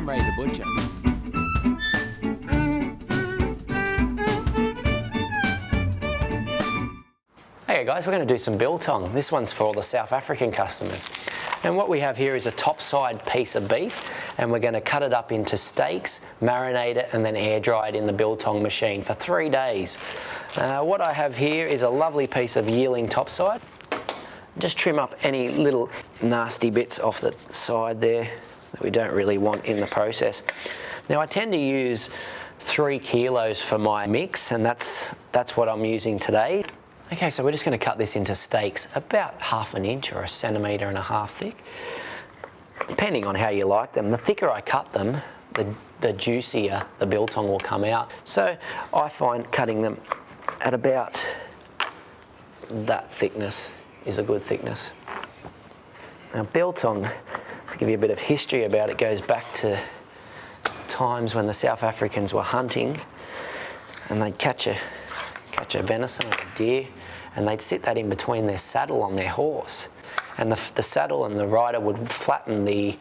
Ray the Butcher. Hey guys, we're going to do some biltong. This one's for all the South African customers. And what we have here is a topside piece of beef, and we're going to cut it up into steaks, marinate it, and then air dry it in the biltong machine for 3 days. What I have here is a lovely piece of yearling topside. Just trim up any little nasty bits off the side there that we don't really want in the process. Now I tend to use 3 kilos for my mix, and that's what I'm using today. Okay, so we're just going to cut this into steaks about 1/2 inch or 1.5 centimetres thick, depending on how you like them. The thicker I cut them, the juicier the biltong will come out. So I find cutting them at about that thickness is a good thickness. Now biltong, to give you a bit of history about it, goes back to times when the South Africans were hunting, and they'd catch a venison or a deer, and they'd sit that in between their saddle on their horse, and the saddle and the rider would flatten the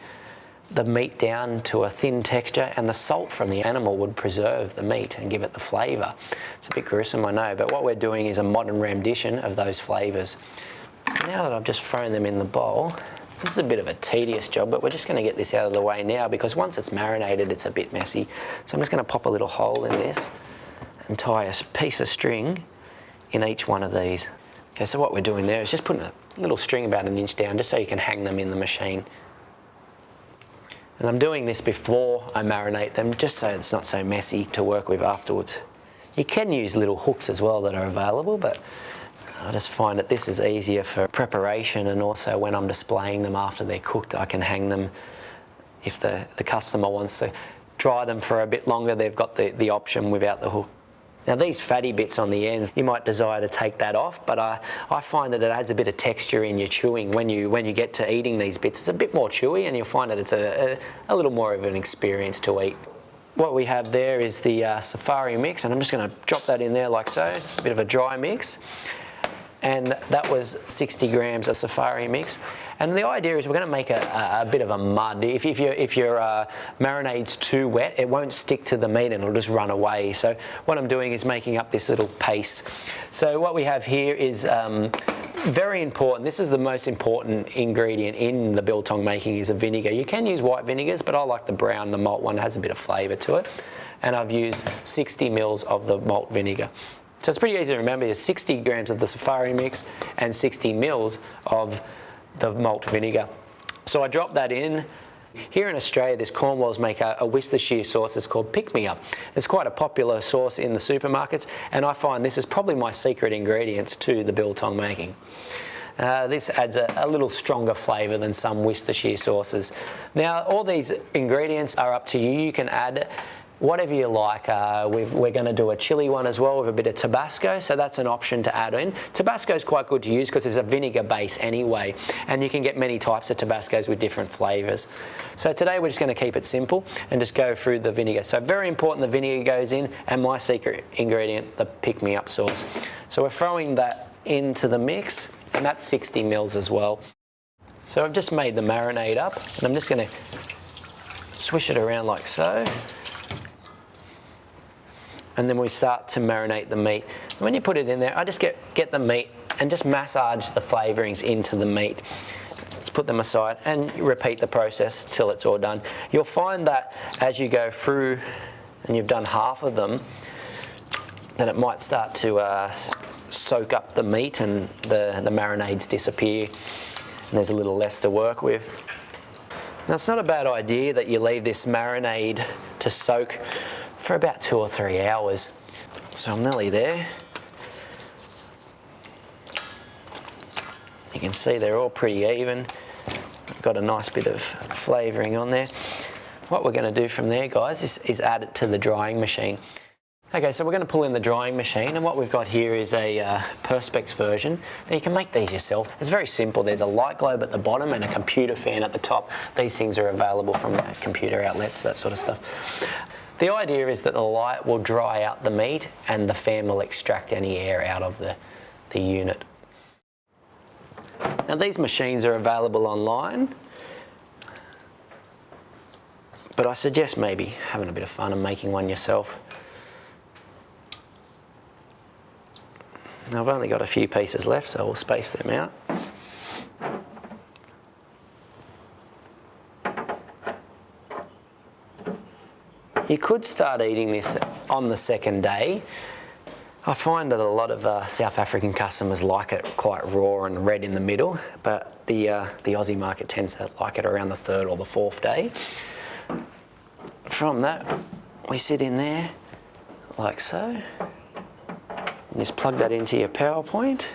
meat down to a thin texture, and the salt from the animal would preserve the meat and give it the flavour. It's a bit gruesome, I know, but what we're doing is a modern rendition of those flavours. Now that I've just thrown them in the bowl, this is a bit of a tedious job, but we're just going to get this out of the way now, because once it's marinated it's a bit messy. So I'm just going to pop a little hole in this and tie a piece of string in each one of these. Okay, so what we're doing there is just putting a little string about 1 inch down, just so you can hang them in the machine. And I'm doing this before I marinate them, just so it's not so messy to work with afterwards. You can use little hooks as well that are available, but I just find that this is easier for preparation, and also when I'm displaying them after they're cooked, I can hang them. If the customer wants to dry them for a bit longer, they've got the option without the hook. Now these fatty bits on the ends, you might desire to take that off, but I find that it adds a bit of texture in your chewing. When you get to eating these bits, it's a bit more chewy, and you'll find that it's a little more of an experience to eat. What we have there is the safari mix, and I'm just going to drop that in there like so, a bit of a dry mix. And that was 60 grams of safari mix. And the idea is we're going to make a bit of a mud. If your marinade's too wet, it won't stick to the meat and it'll just run away. So what I'm doing is making up this little paste. So what we have here is very important. This is the most important ingredient in the biltong making, is a vinegar. You can use white vinegars, but I like the brown, the malt one. It has a bit of flavour to it. And I've used 60 mils of the malt vinegar. So it's pretty easy to remember. There's 60 grams of the safari mix and 60 mils of the malt vinegar. So I drop that in. Here in Australia, this Cornwalls make a Worcestershire sauce. It's called Pick Me Up. It's quite a popular sauce in the supermarkets, and I find this is probably my secret ingredients to the biltong making. This adds a little stronger flavour than some Worcestershire sauces. Now, all these ingredients are up to you. You can add whatever you like. We're going to do a chili one as well with a bit of Tabasco, so that's an option to add in. Tabasco is quite good to use because there's a vinegar base anyway, and you can get many types of Tabascos with different flavours. So today we're just going to keep it simple and just go through the vinegar. So very important, the vinegar goes in, and my secret ingredient, the Pick Me Up sauce. So we're throwing that into the mix, and that's 60 mils as well. So I've just made the marinade up, and I'm just going to swish it around like so. And then we start to marinate the meat. And when you put it in there, I just get the meat and just massage the flavourings into the meat. Let's put them aside and repeat the process till it's all done. You'll find that as you go through and you've done half of them, that it might start to soak up the meat and the marinades disappear, and there's a little less to work with. Now it's not a bad idea that you leave this marinade to soak for about 2 or 3 hours. So I'm nearly there. You can see they're all pretty even. I've got a nice bit of flavouring on there. What we're going to do from there, guys, is add it to the drying machine. Okay, so we're going to pull in the drying machine, and what we've got here is a Perspex version. Now you can make these yourself. It's very simple. There's a light globe at the bottom and a computer fan at the top. These things are available from computer outlets, that sort of stuff. The idea is that the light will dry out the meat and the fan will extract any air out of the unit. Now these machines are available online. but I suggest maybe having a bit of fun and making one yourself. Now I've only got a few pieces left, so we'll space them out. You could start eating this on the second day. I find that a lot of South African customers like it quite raw and red in the middle, but the Aussie market tends to like it around the third or the fourth day. From that, we sit in there like so. And just plug that into your PowerPoint.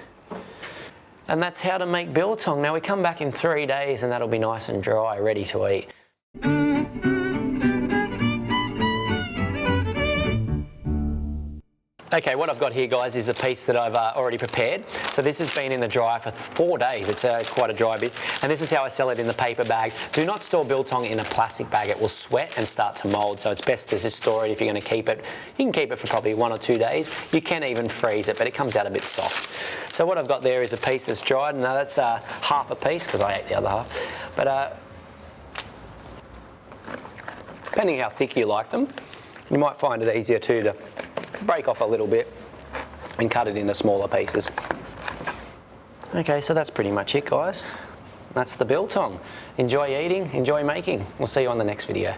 And that's how to make biltong. Now we come back in 3 days and that'll be nice and dry, ready to eat. Okay, what I've got here, guys, is a piece that I've already prepared. So this has been in the dryer for 4 days. It's quite a dry bit. And this is how I sell it in the paper bag. Do not store biltong in a plastic bag. It will sweat and start to mould. So it's best to just store it if you're going to keep it. You can keep it for probably 1 or 2 days. You can even freeze it, but it comes out a bit soft. So what I've got there is a piece that's dried. Now that's half a piece, because I ate the other half. But depending how thick you like them, you might find it easier too to break off a little bit and cut it into smaller pieces. Okay, so that's pretty much it, guys. That's the biltong. Enjoy eating, enjoy making. We'll see you on the next video.